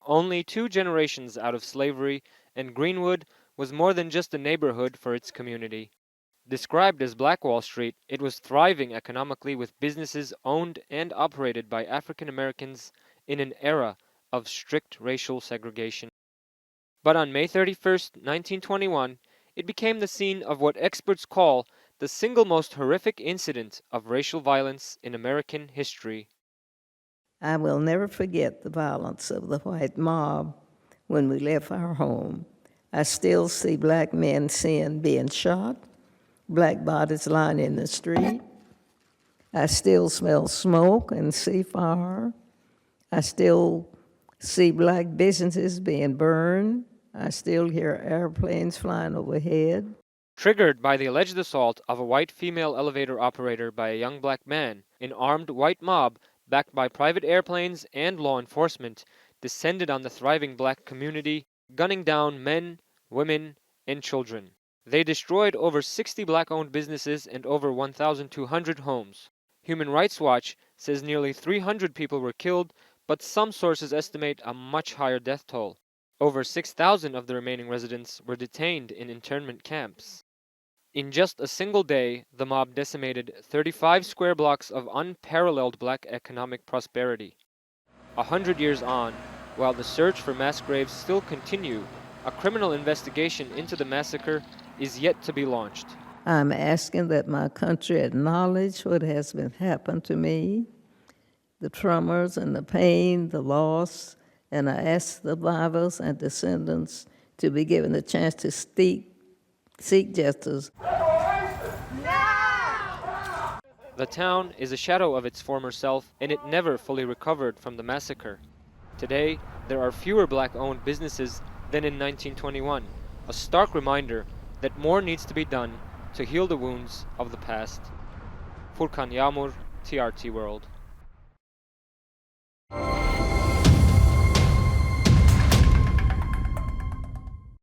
Only 2 generations out of slavery, and Greenwood was more than just a neighborhood for its community. Described as Black Wall Street, it was thriving economically with businesses owned and operated by African Americans in an era of strict racial segregation. But on May 31st, 1921, it became the scene of what experts call the single most horrific incident of racial violence in American history. I will never forget the violence of the white mob when we left our home. I still see black men being shot, black bodies lying in the street. I still smell smoke and see fire. I still see black businesses being burned. I still hear airplanes flying overhead. Triggered by the alleged assault of a white female elevator operator by a young black man, an armed white mob, backed by private airplanes and law enforcement, descended on the thriving black community, gunning down men, women, and children. They destroyed over 60 black-owned businesses and over 1,200 homes. Human Rights Watch says nearly 300 people were killed, but some sources estimate a much higher death toll. Over 6,000 of the remaining residents were detained in internment camps. In just a single day, the mob decimated 35 square blocks of unparalleled black economic prosperity. 100 years on, while the search for mass graves still continue, a criminal investigation into the massacre is yet to be launched. I'm asking that my country acknowledge what has been happened to me, the traumas and the pain, the loss, and I ask survivors and descendants to be given the chance to seek justice. The town is a shadow of its former self, and it never fully recovered from the massacre. Today, there are fewer black-owned businesses than in 1921, a stark reminder that more needs to be done to heal the wounds of the past. Furkan Yağmur, TRT World.